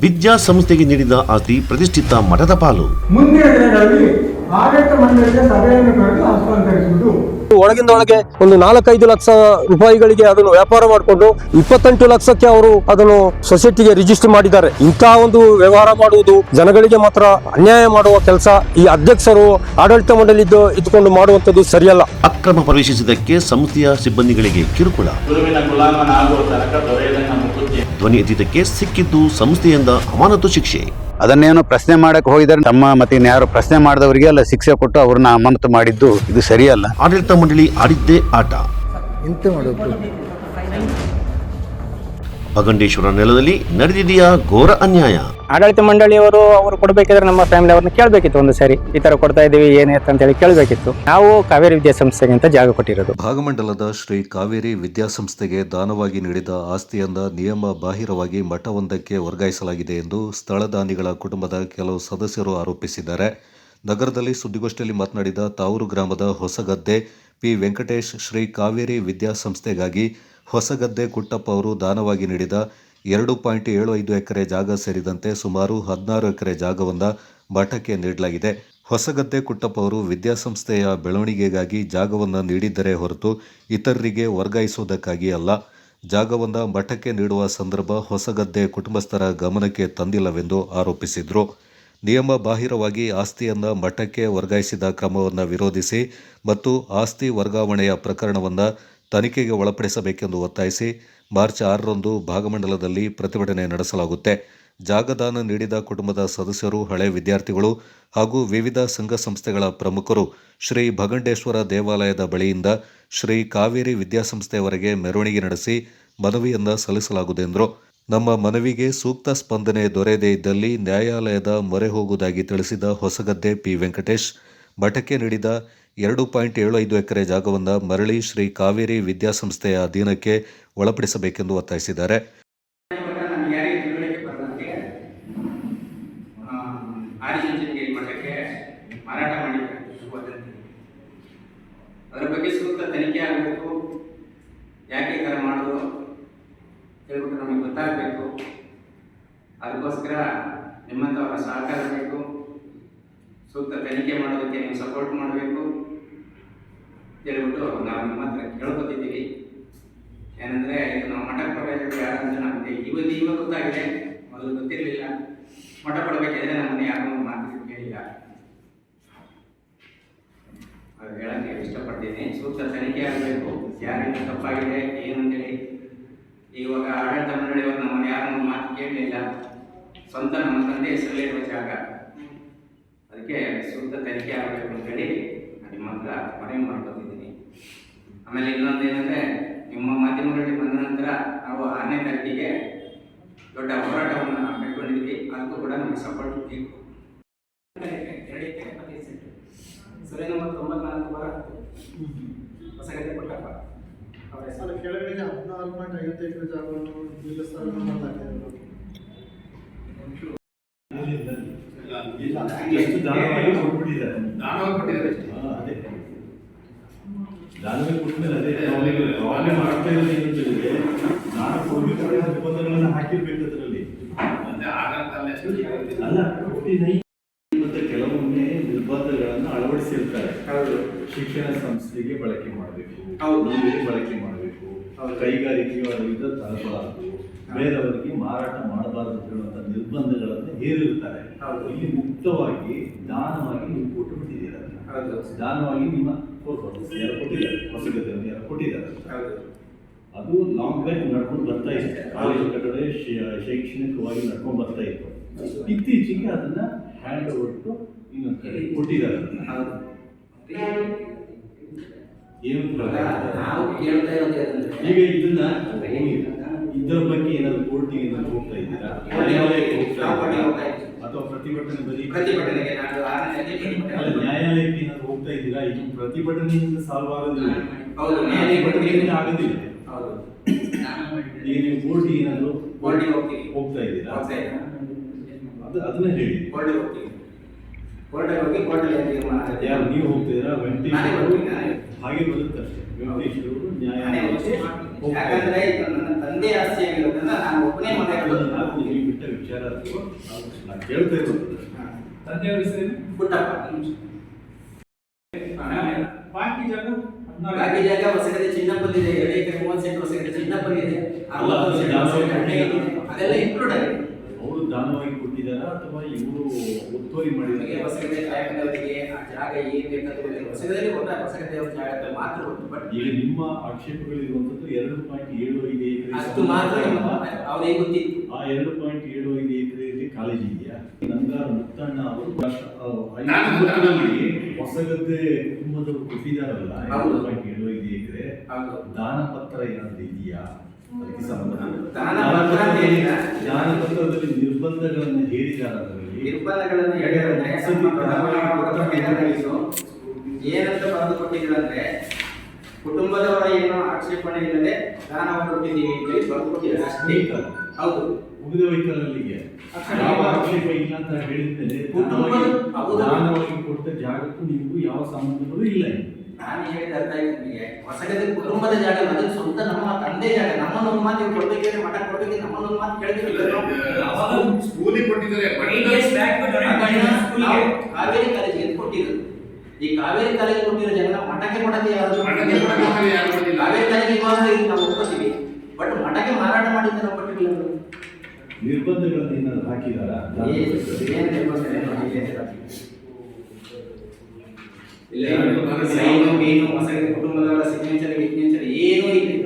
ವಿದ್ಯಾಸಂಸ್ಥೆಗೆ ನೀಡಿದ ಆಸ್ತಿ ಪ್ರತಿಷ್ಠಿತ ಮಠದ ಪಾಲು. ಮುಂದಿನ ದಿನಗಳಲ್ಲಿ ಆಡಳಿತ ಮಂಡಳಿಗೆ ಸಭೆಯನ್ನು ಕರೆದು ಹಸ್ತಾಂತರಿಸುವುದು. ಒಳಗಿಂದೊಳಗೆ ಒಂದು 4-5 ಲಕ್ಷ ರೂಪಾಯಿಗಳಿಗೆ ಅದನ್ನು ವ್ಯಾಪಾರ ಮಾಡಿಕೊಂಡು 28 ಲಕ್ಷಕ್ಕೆ ಅವರು ಅದನ್ನು ಸೊಸೈಟಿಗೆ ರಿಜಿಸ್ಟರ್ ಮಾಡಿದ್ದಾರೆ. ಇಂತಹ ಒಂದು ವ್ಯವಹಾರ ಮಾಡುವುದು ಜನಗಳಿಗೆ ಮಾತ್ರ ಅನ್ಯಾಯ ಮಾಡುವ ಕೆಲಸ. ಈ ಅಧ್ಯಕ್ಷರು ಆಡಳಿತ ಮಂಡಳಿ ಇದ್ದುಕೊಂಡು ಮಾಡುವಂತದ್ದು ಸರಿಯಲ್ಲ. ಅಕ್ರಮ ಪ್ರವೇಶಿಸಿದ್ದಕ್ಕೆ ಸಂಸ್ಥೆಯ ಸಿಬ್ಬಂದಿಗಳಿಗೆ ಕಿರುಕುಳ. ಧ್ವನಿ ಎತ್ತಿದ್ದಕ್ಕೆ ಸಿಕ್ಕಿದ್ದು ಸಂಸ್ಥೆಯಿಂದ ಅಮಾನತು ಶಿಕ್ಷೆ. ಅದನ್ನೇನೋ ಪ್ರಶ್ನೆ ಮಾಡಕ್ಕೆ ಹೋಗಿದ್ದಾರೆ. ತಮ್ಮ ಮತ್ತೆ ಇನ್ಯಾರು ಪ್ರಶ್ನೆ ಮಾಡಿದವರಿಗೆ ಅಲ್ಲ ಶಿಕ್ಷೆ ಕೊಟ್ಟು ಅವ್ರನ್ನ ಅಮಾನತು ಮಾಡಿದ್ದು ಇದು ಸರಿಯಲ್ಲ. ಆಡಳಿತ ಮಂಡಳಿ ಆಡಿದ್ದೇ ಆಟ. ಭಗಂಡೇಶ್ವರ ನೆಲದಲ್ಲಿ ನಡೆದಿದೆಯಾ ಘೋರ ಅನ್ಯಾಯ. ಆಡಳಿತ ಮಂಡಳಿಯವರು ಅವರು ಕೊಡಬೇಕಿದ್ರೆ ನಮ್ಮ ಫ್ಯಾಮಿಲಿ ಅವ್ರನ್ನ ಕೇಳಬೇಕಿತ್ತು. ಒಂದು ಸರಿ ಈ ತರ ಕೊಡ್ತಾ ಇದೀವಿ ಏನೇತ್ ಅಂತ ಹೇಳಿ ಕೇಳಬೇಕಿತ್ತು. ನಾವು ಕಾವೇರಿ ವಿದ್ಯಾಸಂಸ್ಥೆಗೆ ಅಂತ ಜಾಗ ಕೊಟ್ಟಿರೋದು. ಭಾಗಮಂಡಲದ ಶ್ರೀ ಕಾವೇರಿ ವಿದ್ಯಾಸಂಸ್ಥೆಗೆ ದಾನವಾಗಿ ನೀಡಿದ ಆಸ್ತಿಯನ್ನ ನಿಯಮ ಬಾಹಿರವಾಗಿ ಮಠವೊಂದಕ್ಕೆ ವರ್ಗಾಯಿಸಲಾಗಿದೆ ಎಂದು ಸ್ಥಳದಾನಿಗಳ ಕುಟುಂಬದ ಕೆಲವು ಸದಸ್ಯರು ಆರೋಪಿಸಿದ್ದಾರೆ. ನಗರದಲ್ಲಿ ಸುದ್ದಿಗೋಷ್ಠಿಯಲ್ಲಿ ಮಾತನಾಡಿದ ತಾವೂರು ಗ್ರಾಮದ ಹೊಸಗದ್ದೆ ಪಿ ವೆಂಕಟೇಶ್, ಶ್ರೀ ಕಾವೇರಿ ವಿದ್ಯಾಸಂಸ್ಥೆಗಾಗಿ ಹೊಸಗದ್ದೆ ಕುಟ್ಟಪ್ಪ ಅವರು ದಾನವಾಗಿ ನೀಡಿದ 2.75 ಎಕರೆ ಜಾಗ ಸೇರಿದಂತೆ ಸುಮಾರು 16 ಎಕರೆ ಜಾಗವನ್ನು ಮಠಕ್ಕೆ ನೀಡಲಾಗಿದೆ. ಹೊಸಗದ್ದೆ ಕುಟ್ಟಪ್ಪ ಅವರು ವಿದ್ಯಾಸಂಸ್ಥೆಯ ಬೆಳವಣಿಗೆಗಾಗಿ ಜಾಗವನ್ನು ನೀಡಿದ್ದರೆ ಹೊರತು ಇತರರಿಗೆ ವರ್ಗಾಯಿಸುವುದಕ್ಕಾಗಿ ಅಲ್ಲ. ಜಾಗವನ್ನು ಮಠಕ್ಕೆ ನೀಡುವ ಸಂದರ್ಭ ಹೊಸಗದ್ದೆ ಕುಟುಂಬಸ್ಥರ ಗಮನಕ್ಕೆ ತಂದಿಲ್ಲವೆಂದು ಆರೋಪಿಸಿದರು. ನಿಯಮ ಬಾಹಿರವಾಗಿ ಆಸ್ತಿಯನ್ನು ಮಠಕ್ಕೆ ವರ್ಗಾಯಿಸಿದ ಕ್ರಮವನ್ನು ವಿರೋಧಿಸಿ ಮತ್ತು ಆಸ್ತಿ ವರ್ಗಾವಣೆಯ ಪ್ರಕರಣವನ್ನು ತನಿಖೆಗೆ ಒಳಪಡಿಸಬೇಕೆಂದು ಒತ್ತಾಯಿಸಿ ಮಾರ್ಚ್ 6ರಂದು ಭಾಗಮಂಡಲದಲ್ಲಿ ಪ್ರತಿಭಟನೆ ನಡೆಸಲಾಗುತ್ತೆ. ಜಾಗದಾನ ನೀಡಿದ ಕುಟುಂಬದ ಸದಸ್ಯರು, ಹಳೆ ವಿದ್ಯಾರ್ಥಿಗಳು ಹಾಗೂ ವಿವಿಧ ಸಂಘ ಸಂಸ್ಥೆಗಳ ಪ್ರಮುಖರು ಶ್ರೀ ಭಗಂಡೇಶ್ವರ ದೇವಾಲಯದ ಬಳಿಯಿಂದ ಶ್ರೀ ಕಾವೇರಿ ವಿದ್ಯಾಸಂಸ್ಥೆಯವರೆಗೆ ಮೆರವಣಿಗೆ ನಡೆಸಿ ಮನವಿಯನ್ನು ಸಲ್ಲಿಸಲಾಗುವುದು ಎಂದರು. ನಮ್ಮ ಮನವಿಗೆ ಸೂಕ್ತ ಸ್ಪಂದನೆ ದೊರೆಯದೇ ಇದ್ದಲ್ಲಿ ನ್ಯಾಯಾಲಯದ ಮೊರೆ ಹೋಗುವುದಾಗಿ ತಿಳಿಸಿದ ಹೊಸಗದ್ದೆ ಪಿ ವೆಂಕಟೇಶ್, ಮಠಕ್ಕೆ ನೀಡಿದ 2.75 ಎಕರೆ ಜಾಗವನ್ನು ಮರಳಿ ಶ್ರೀ ಕಾವೇರಿ ವಿದ್ಯಾಸಂಸ್ಥೆಯ ಅಧೀನಕ್ಕೆ ಒಳಪಡಿಸಬೇಕೆಂದು ಒತ್ತಾಯಿಸಿದ್ದಾರೆ. ಅದರ ಬಗ್ಗೆ ಸೂಕ್ತ ತನಿಖೆ ಆಗಬೇಕು. ಯಾಕೆ ಈ ಥರ ಮಾಡೋದು ಹೇಳ್ಬಿಟ್ಟು ನಮಗೆ ಗೊತ್ತಾಗಬೇಕು. ಅದಕ್ಕೋಸ್ಕರ ನಿಮ್ಮಂಥವರ ಸಹಕಾರ ಬೇಕು. ಸೂಕ್ತ ತನಿಖೆ ಮಾಡೋದಕ್ಕೆ ನೀವು ಸಪೋರ್ಟ್ ಮಾಡಬೇಕು ಹೇಳ್ಬಿಟ್ಟು ನಾವು ನಿಮ್ಮ ಹತ್ರ ಕೇಳ್ಕೊತಿದ್ದೀವಿ. ಏನಂದರೆ ಇದು ನಾವು ಮಠ ಕೊಡಬೇಕು ಯಾರಂತ ನಮಗೆ ಇವಾಗ ಗೊತ್ತಾಗಿದೆ, ಮೊದಲು ಗೊತ್ತಿರಲಿಲ್ಲ. ಮಠ ಕೊಡಬೇಕಿದ್ರೆ ನಮ್ಮನ್ನು ಯಾರು ಮಾತು ಕೇಳಿಲ್ಲ. ಅದು ಹೇಳೋಕ್ಕೆ ಇಷ್ಟಪಡ್ತೀನಿ. ಸೂಕ್ತ ತನಿಖೆ ಆಗಬೇಕು. ಯಾರಿಂದ ತಪ್ಪಾಗಿದೆ ಏನು ಅಂತೇಳಿ. ಇವಾಗ ಆಡಳಿತ ಮಂಡಳಿಯವರು ನಮ್ಮನ್ನು ಯಾರು ಮಾತು ಕೇಳಲಿಲ್ಲ. ಸ್ವಂತ ನಮ್ಮ ತಂದೆ ಹೆಸರಲ್ಲಿರುವ ಜಾಗ, ಅದಕ್ಕೆ ಸೂಕ್ತ ತನಿಖೆ ಆಗಬೇಕು ಅಂತೇಳಿ ನಿಮ್ಮ ಹತ್ರ ಮನವಿ ಮಾಡ್ಕೊತಿದ್ದೀನಿ. ಆಮೇಲೆ ಇನ್ನೊಂದು ಏನಂದರೆ, ನಿಮ್ಮ ಮಾಧ್ಯಮಗಳಲ್ಲಿ ಬಂದ ನಂತರ ನಾವು 6ನೇ ತಾರೀಕಿಗೆ ದೊಡ್ಡ ಹೋರಾಟವನ್ನು ಕೈಗೊಂಡಿದ್ವಿ. ಅದಕ್ಕೂ ಕೂಡ ನಮಗೆ ಸಪೋರ್ಟ್ ಬೇಕು. 2 ಎಕರೆ 25 ಸೆಂಟ್, ಸರಿ ನಂಬರ್ 94 ಬರ ಹೊಸಗದ್ದೆ ಕೊಟ್ಟಪ್ಪ ಅವರ ಹೆಸರು. ಕೆಳಗಡೆ 14.5 ಎಕರೆ ಜಾಗವನ್ನು ನಿಲ್ಲಿಸಲು ಮಾಡಲಾಗಿದೆ. ದಾನವಾಗಿ ಕೊಟ್ಟಿದ್ದಾರೆ ಅದೇ ದಾನವಾಗಿ ಕೊಟ್ಟಮೇಲೆ ಅದೇ ಅವನೇ ಮಾಡ್ತಾ ಇರೋದು ಏನಂತೇಳಿದ್ರೆ ನಾನು ಕೊಡಬೇಕಾದ ನಿರ್ಬಂಧಗಳನ್ನು ಹಾಕಿರ್ಬೇಕು ಅದರಲ್ಲಿ. ಅಲ್ಲ ಮತ್ತೆ ಕೆಲವೊಮ್ಮೆ ನಿರ್ಬಂಧಗಳನ್ನು ಅಳವಡಿಸಿರ್ತಾರೆ. ಶಿಕ್ಷಣ ಸಂಸ್ಥೆಗೆ ಬಳಕೆ ಮಾಡಬೇಕು, ಬಳಕೆ ಮಾಡಬೇಕು, ಕೈಗಾರಿಕೆಗಳಿಂದ ತರಬಾರದು, ಬೇರೆಯವರಿಗೆ ಮಾರಾಟ ಮಾಡಬಾರದು ಹೇಳುವಂಥ ನಿರ್ಬಂಧಗಳನ್ನು ಹೇರಿರ್ತಾರೆ. ಇಲ್ಲಿ ಮುಕ್ತವಾಗಿ ದಾನವಾಗಿ ನೀವು ಕೊಟ್ಟು ಬಿಟ್ಟಿದ್ದೀರ. ದಾನವಾಗಿ ನಿಮ್ಮ ಯಾರು ಕೊಟ್ಟಿದ್ದಾರೆ, ಹೊಸಗದ್ದೆಯನ್ನು ಯಾರು ಕೊಟ್ಟಿದ್ದಾರೆ. ಅದು ಲಾಂಗ್ ಬ್ಯಾಕ್ ನಡ್ಕೊಂಡು ಬರ್ತಾ ಇದೆ. ಕಾಲೇಜು ಕಟ್ಟಡ ಶೈಕ್ಷಣಿಕವಾಗಿ ನಡ್ಕೊಂಡು ಬರ್ತಾ ಇತ್ತು. ಇತ್ತೀಚೆಗೆ ಅದನ್ನ ಹ್ಯಾಂಡ್ ಓವರ್ ಟು ಇನ್ನೊಂದು ಕಡೆ ಕೊಟ್ಟಿದ್ದಾರೆ. ಈಗ ಇದನ್ನ ಇದರ ಬಗ್ಗೆ ಏನಾದ್ರು ಕೋರ್ಟಿಗೆ ಏನಾದ್ರು ಹೋಗ್ತಾ ಇದ್ದೀರಾ, ಅಥವಾ ಪ್ರತಿಭಟನೆಗೆ ನ್ಯಾಯಾಲಯಕ್ಕೆ ಏನಾದ್ರು ಹೋಗ್ತಾ ಇದ್ದೀರಾ? ಇದು ಪ್ರತಿಭಟನೆಯಿಂದ ಸಾಲ್ವ್ ಆಗೋದಿಲ್ಲ, ಆಗೋದಿಲ್ಲ. ಈಗ ನೀವು ಕೋರ್ಟಿಗೆ ಏನಾದ್ರು ಹೋಗ್ತಾ ಇದ್ದೀರಾ? ಅದನ್ನ ಹೇಳಿ. ಯಾರು ನೀವು ಹೋಗ್ತಿದ್ದೀರಾ? ವೆಂಕಟೇಶ್ ಹಾಗೆ ಬರುತ್ತಷ್ಟೇ. ವೆಂಕಟೇಶ್ವರವರು ನ್ಯಾಯ ಯಾಕಂದ್ರೆ ಇದು ನನ್ನ ತಂದೆ ಆಸ್ತಿ ಆಗಿರೋದ್ರಿಂದ ನಾನು ಒಬ್ಬನೇ ಮನೆ ನಾವು ನೀವು ಬಿಟ್ಟ ವಿಚಾರ ಅದು. ನಾನು ಕೇಳ್ತಾ ಇರೋದು ತಂದೆಯವ್ರ ಹೆಸರೇನು? ಪುಟ್ಟಪ್ಪ. ಬಾಕಿ ಜಾಗ ಬಾಕಿ ಜಾಗ ಹೊಸಗಡೆ ಚಿನ್ನಪ್ಪಲ್ಲಿದೆ, 2 ಎಕರೆ 30 ಸೆಂಟ್ ಹೊಸಗಡೆ ಚಿನ್ನಪ್ಪಲ್ಲಿದೆ, 60 ಸೆಂಟ್ ಅದೆಲ್ಲ ಇನ್ಕ್ಲೂಡ್ ಆಗಿದೆ. ಅವರು ದಾನವಾಗಿ ಕೊಟ್ಟಿದ್ದಾರಾ ಅಥವಾ ಇವರು ಒತ್ತುವರಿ ಮಾಡಿದ್ದಾರೆ? ಹೊಸಗಡೆ ಕಾಯಕದವರಿಗೆ ಆ ಜಾಗ ಏನ್ ಬೇಕಾದ್ರೆ ಹೊಸಗಡೆ ಕೊಟ್ಟ ಹೊಸಗಡೆ ಅವ್ರ ಜಾಗ ಮಾತ್ರ ಕೊಟ್ಟು. ಬಟ್ ಈಗ ನಿಮ್ಮ ಆಕ್ಷೇಪಗಳಿರುವಂತದ್ದು 2.75 ಎಕರೆ ಅಷ್ಟು ಮಾತ್ರ ಅವ್ರಿಗೆ ಗೊತ್ತಿತ್ತು. ಆ 2.75 ಎಕರೆಯಲ್ಲಿ ಕಾಲೇಜ್ ಇದೆಯಾ? ನಂಗಾರ ಮುತ್ತಣ್ಣ ಅವರು ಹೊಸಗದ್ದೆ ಕುಟುಂಬದವರು ಕೊಟ್ಟಿದ್ದಾರಲ್ಲ 2.75 ಎಕರೆ ದಾನ ಪತ್ರ ಏನಾದ್ರು ಇದೆಯಾ? ಅದಕ್ಕೆ ಸಂಬಂಧ ದಾನ ಪತ್ರದಲ್ಲಿ ನಿರ್ಬಂಧಗಳನ್ನು ಹೇಳಿದಾರ? ನಿರ್ಬಂಧಗಳನ್ನು ಏನಂತ ಬರೆದು ಕೊಟ್ಟಿದ್ರಂದ್ರೆ ಕುಟುಂಬದವರ ಏನೋ ಆಕ್ಷೇಪಣೆ ಇಲ್ಲದೆ ದಾನವನ್ನು ಕೊಟ್ಟಿದ್ದೀವಿ ಅಂತ ಹೇಳಿ ಬರೆದು ಕೊಟ್ಟಿದ್ದಾರೆ ಅಷ್ಟೇ. ಹೌದು, ಮುಗಿದ ವೆಹಿಕಲ್ಗೆ ಯಾವ ಆಕ್ಷೇಪ ಇಲ್ಲ ಅಂತ ಹೇಳಿದ್ಮೇಲೆ ದಾನವಾಗಿ ಕೊಟ್ಟ ಜಾಗಕ್ಕೂ ನಿಮಗೂ ಯಾವ ಸಂಬಂಧಗಳು ಇಲ್ಲ. ನಾನು ಹೇಳಿದ ಅರ್ಥ ಆಯ್ತು ನಿಮಗೆ. ಹೊಸಗಡೆ ಕುಟುಂಬದ ಜಾಗ ಅದಕ್ಕೆ ಸ್ವಂತ ನಮ್ಮ ತಂದೆ ಜಾಗ. ನಮ್ಮನ್ನೊಂದು ಮಾತು ನೀವು ಕೊಡ್ಬೇಕಿದ್ರೆ ಮಠ ಕೊಡ್ಬೇಕಿದ್ರೆ ನಮ್ಮನ್ನೊಂದು ಮಾತು ಕೇಳಬೇಕು. ಸ್ಕೂಲಿಗೆ ಕೊಟ್ಟಿದ್ದಾರೆ, ಕಾವೇರಿ ಕಾಲೇಜಿಗೆ ಕೊಟ್ಟಿರೋದು. ಈ ಕಾವೇರಿ ಕಾಲೇಜ್ ಕೊಟ್ಟಿರೋ ಜಾಗ ಮಠಕ್ಕೆ ಕೊಡದೆ ಯಾರು? ಕಾವೇರಿ ಕಾಲೇಜಿಗೆ ಮಾತ್ರ ನಾವು ಒಪ್ಕೋತೀವಿ, ಬಟ್ ಮಠಕ್ಕೆ ಮಾರಾಟ ಮಾಡಿದ್ದ ನಾವು ಕೊಟ್ಟಿಲ್ಲ. ನಿರ್ಬಂಧಗಳನ್ನು ಏನಾದ್ರು ಹಾಕಿದಾರಾ? ಕುಟುಂಬದವರ ಸಿಗ್ನೇಚರ್ ವಿಗ್ನೇಚರ್ ಏನೂ ಇಲ್ಲ.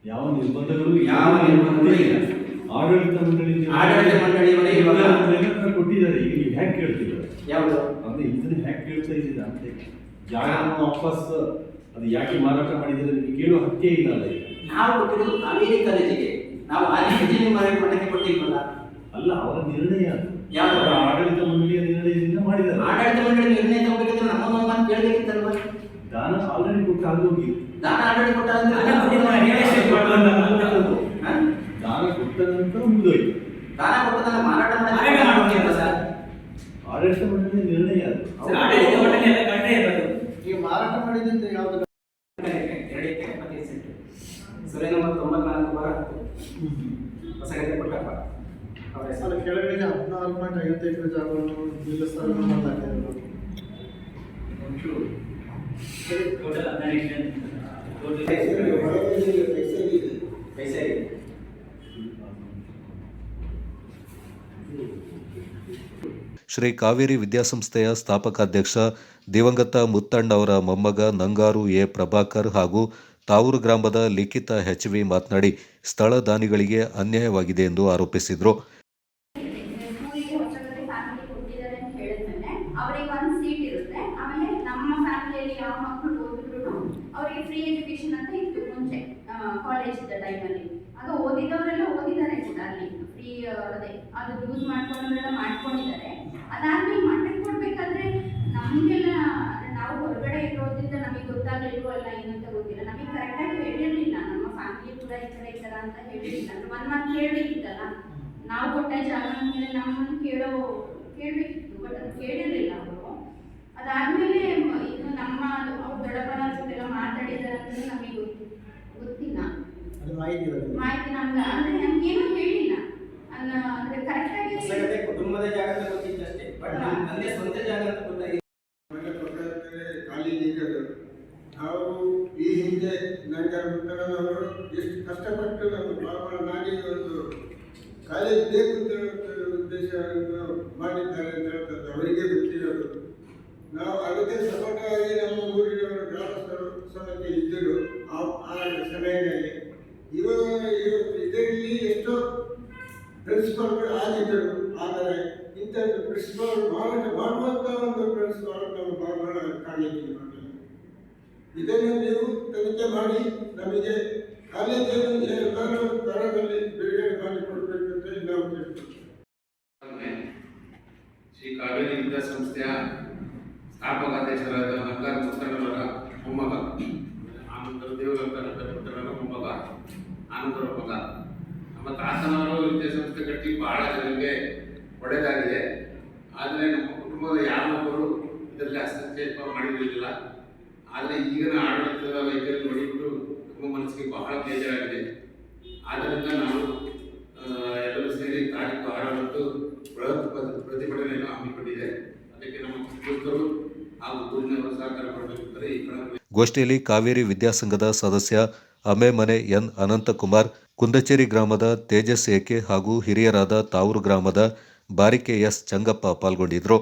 ಯಾವ ನಿರ್ಬಂಧಗಳು ಇಲ್ಲ. ಆಡಳಿತ ಮಂಡಳಿ ಕೊಟ್ಟಿದ್ದಾರೆ. ಈಗ ನೀವು ಹ್ಯಾಕ್ ಕೇಳ್ತಿದ್ದಾರೆ? ಯಾವುದು ಅಂದ್ರೆ ಇದನ್ನ ಹ್ಯಾಕ್ ಕೇಳ್ತಾ ಇದ್ದೀರಾ ಅಂತ. ಜಾಗ ವಾಪಸ್ ಅದು ಯಾಕೆ ಮಾರಾಟ ಮಾಡಿದರೆ ನಿಮಗೆ ಕೇಳುವ ಹಕ್ಕೇ ಇಲ್ಲ ಅಲ್ಲ. ನಾವು ಕೊಟ್ಟಿರೋದು ಕಾವೇರಿ ಕಾಲೇಜಿಗೆ. ನಾವು ಮಠಕ್ಕೆ ಕೊಟ್ಟಿಲ್ವಲ್ಲ. ಅಲ್ಲ, ಅವರ ನಿರ್ಣಯ ಅದು. ಯಾವ ಆಡಳಿತ ಮಂಡಳಿಯ ನಿರ್ಣಯದಿಂದ ಮಾಡಿದ್ದಾರೆ. ಆಡಳಿತ ಮಂಡಳಿ ನಿರ್ಣಯ ತಗೋಬೇಕಿದ್ರೆ ನಮ್ಮನ್ನು ಮಾತು ಕೇಳಬೇಕಿತ್ತಲ್ವ? ದಾನ ಆಲ್ರೆಡಿ ಕೊಟ್ಟು ಆಗೋಗಿ ದಾನ ಆಲ್ರೆಡಿ ಕೊಟ್ಟ ದಾನ ಕೊಟ್ಟ ನಂತರ ಮುಗಿದೋಯ್ತು. ದಾನ ಕೊಟ್ಟದನ್ನ ಮಾರಾಟ ಮಾಡಿ ಸರ್. ಆಡಳಿತ ಮಂಡಳಿಯ ನಿರ್ಣಯ ಅದು. ಈಗ ಮಾರಾಟ ಮಾಡಿದಂತ ಯಾವ್ದು? 2 ಎಕರೆ 25 ಸೆಂಟ್ ಸರಿ ನಂಬರ್ 94 ಬಾರ ಹೊಸಗಡೆ ಕೊಟ್ಟಪ್ಪ. ಅದರ ಕೆಳಗಡೆ 14.50 ಎಕರೆ ಜಾಗವನ್ನು ನಿಲ್ಲಿಸಲು ಮಾಡಲಾಗಿದೆ. ಪೈಸೆ ಶ್ರೀ ಕಾವೇರಿ ವಿದ್ಯಾಸಂಸ್ಥೆಯ ಸ್ಥಾಪಕಾಧ್ಯಕ್ಷ ದಿವಂಗತ ಮುತ್ತಣ್ಣ ಅವರ ಮೊಮ್ಮಗ ನಂಗಾರು ಎ ಪ್ರಭಾಕರ್ ಹಾಗೂ ತಾವೂರು ಗ್ರಾಮದ ಲಿಖಿತ HV ಮಾತನಾಡಿ ಸ್ಥಳ ದಾನಿಗಳಿಗೆ ಅನ್ಯಾಯವಾಗಿದೆ ಎಂದು ಆರೋಪಿಸಿದರು. ಅವರಿಗೆ ಒಂದು ಸೀಟ್ ಇರುತ್ತೆ. ಆಮೇಲೆ ನಮ್ಮ ಫ್ಯಾಮಿಲಿಯಲ್ಲಿ ಯಾವ ಮಕ್ಕಳು ಓದಿದ್ರು ಅವರಿಗೆ ಫ್ರೀ ಎಜುಕೇಶನ್ ಅಂತ ಇತ್ತು ಮುಂಚೆ ಕಾಲೇಜ್ ಇದ್ದ ಟೈಮಲ್ಲಿ. ಅದು ಓದಿದವರೆಲ್ಲ ಓದಿದ್ದಾರೆ ಕೂಡ ಅಲ್ಲಿ ಫ್ರೀ ಅದೇ ಅದು ಯೂಸ್ ಮಾಡ್ಕೊಂಡ್ರೆಲ್ಲ ಮಾಡ್ಕೊಂಡಿದ್ದಾರೆ. ಅದಾದ್ಮೇಲೆ ಮಠಕ್ಕೆ ಕೊಡ್ಬೇಕಾದ್ರೆ ನಮಗೆಲ್ಲ ನಾವು ಹೊರಗಡೆ ಇರೋದ್ರಿಂದ ನಮಗೆ ಗೊತ್ತಾಗಲಿಲ್ವೋ ಎಲ್ಲ ಏನಂತ ಗೊತ್ತಿಲ್ಲ. ನಮಗೆ ಕರೆಕ್ಟಾಗಿ ಹೇಳಿರಲಿಲ್ಲ. ನಮ್ಮ ಫ್ಯಾಮಿಲಿ ಕೂಡ ಈ ಥರ ಅಂತ ಹೇಳಿರಲಿಲ್ಲ. ಅಂದ್ರೆ ಒಂದು ಮಾತು ಕೇಳಬೇಕಿತ್ತಲ್ಲ. ನಾವು ಕೊಟ್ಟ ಜಾಗ ಮೇಲೆ ನಮ್ಮನ್ನು ಕೇಳಬೇಕಿತ್ತು, ಬಟ್ ಅದು ಕೇಳಿರಲಿಲ್ಲ ಅವರು. ಅದಾದ್ಮೇಲೆ ಇದು ನಮ್ಮ ಅವ್ರ ದೊಡ್ಡಪ್ಪನ ಜೊತೆಲ್ಲ ಮಾತಾಡಿದ್ದಾರೆ ಅಂತ ನಮಗೆ ಗೊತ್ತಿಲ್ಲ. ಮಾಹಿತಿ ನಮ್ಗೆ ಅಂದ್ರೆ ನಮ್ಗೇನು ಹೇಳಿಲ್ಲ. ಅಂದ್ರೆ ಕರೆಕ್ಟಾಗಿ ಕುಟುಂಬದ ಜಾಗ ಅಂತ ಗೊತ್ತಿತ್ತು ಅಷ್ಟೇ, ಬಟ್ ನಮ್ಮ ತಂದೆ ಸ್ವಂತ ಜಾಗ ಅಂತ ಗೊತ್ತಾಗಿದೆ. ನಾವು ಈ ಹಿಂದೆ ನಂಗೆ ಮುತ್ತಣ್ಣನವರು ಎಷ್ಟು ಕಷ್ಟಪಟ್ಟು ನಮ್ಮ ಬಾಬಾ ನಾಡಿ ಒಂದು ಕಾಲೇಜ್ ಬೇಕು ಅಂತ ಉದ್ದೇಶವನ್ನು ಮಾಡಿದ್ದಾರೆ ಅಂತ ಹೇಳ್ತದ್ದು ಅವರಿಗೆ ಗೊತ್ತಿರೋದು. ನಾವು ಅದಕ್ಕೆ ಸಪೋರ್ಟಾಗಿ ನಮ್ಮ ಊರಿನವರು ಗ್ರಾಮಸ್ಥರು ಸಮೇತ ಇದ್ದರು ಆ ಸಮಯದಲ್ಲಿ. ಇದರಲ್ಲಿ ಎಷ್ಟೋ ಪ್ರಿನ್ಸಿಪಾಲ್ಗಳು ಆಗಿದ್ದರು. ಆದರೆ ಇಂಥ ಪ್ರಿನ್ಸಿಪಾಲ್ ಮಾರಾಟ ಮಾಡುವಂಥ ಒಂದು ಪ್ರಿನ್ಸಿಪಾಲ್ ನಮ್ಮ ಬಾಬಾನ ಕಾಲೇಜಿಗೆ ಮಾಡಲಿಲ್ಲ. ಇದನ್ನು ನೀವು ತನಿಖೆ ಮಾಡಿ ನಮಗೆ ಕಾಲೇಜನ್ನು ಎಲ್ಲರೂ ದರದಲ್ಲಿ ಬಿಡುಗಡೆ ಮಾಡಿಕೊಡ್ಬೇಕು ಅಂತ ನಾವು ಕೇಳ್ತೀವಿ. ಶ್ರೀ ಕಾವೇರಿ ವಿದ್ಯಾಸಂಸ್ಥೆಯ ಸ್ಥಾಪಕಾಧ್ಯಕ್ಷರಾದ ನಂಗಾರ ಮುತ್ತಣ್ಣವರ ಮೊಮ್ಮಗ, ಆನಂತರ ದೇವರ ಮುತ್ತಣ್ಣವರ ಮೊಮ್ಮಗ, ಆನಂದರ ಮಗ. ನಮ್ಮ ತಾತನವರು ವಿದ್ಯಾಸಂಸ್ಥೆ ಕಟ್ಟಿ ಬಹಳ ಜನರಿಗೆ ಒಳ್ಳೆಯದಾಗಿದೆ. ಆದರೆ ನಮ್ಮ ಕುಟುಂಬದ ಯಾರೊಬ್ಬರು ಇದರಲ್ಲಿ ಹಸ್ತಕ್ಷೇಪ ಮಾಡಿರಲಿಲ್ಲ. ಆದರೆ ಈಗಿನ ಆಡಳಿತದ ವೈಖರಿ ನೋಡಿಬಿಟ್ಟು ನಮ್ಮ ಮನಸ್ಸಿಗೆ ಬಹಳ ಬೇಜಾರಾಗಿದೆ. ಆದ್ದರಿಂದ ನಾವು ಎಲ್ಲರೂ ಸೇರಿ ತಾರೀಕು 6ರಂದು ಬೃಹತ್ ಪ್ರತಿಭಟನೆಯನ್ನು ಹಮ್ಮಿಕೊಂಡಿದೆ. ಅದಕ್ಕೆ ನಮ್ಮ ಕುಟುಂಬಸ್ಥರು ಹಾಗೂ ಊರಿನವರು ಸಹಕಾರ ಮಾಡಬೇಕೆಂದರೆ ಈ ಕಡೆ ಗೋಷ್ಠಿಯಲ್ಲಿ ಕಾವೇರಿ ವಿದ್ಯಾಸಂಘದ ಸದಸ್ಯ ಅಮೇಮನೆ ಎನ್ ಅನಂತಕುಮಾರ್, ಕುಂದಚೇರಿ ಗ್ರಾಮದ ತೇಜಸ್ ಏಕೆ ಹಾಗೂ ಹಿರಿಯರಾದ ತಾವೂರು ಗ್ರಾಮದ ಬಾರಿಕೆ ಎಸ್ ಚಂಗಪ್ಪ ಪಾಲ್ಗೊಂಡಿದ್ದರು.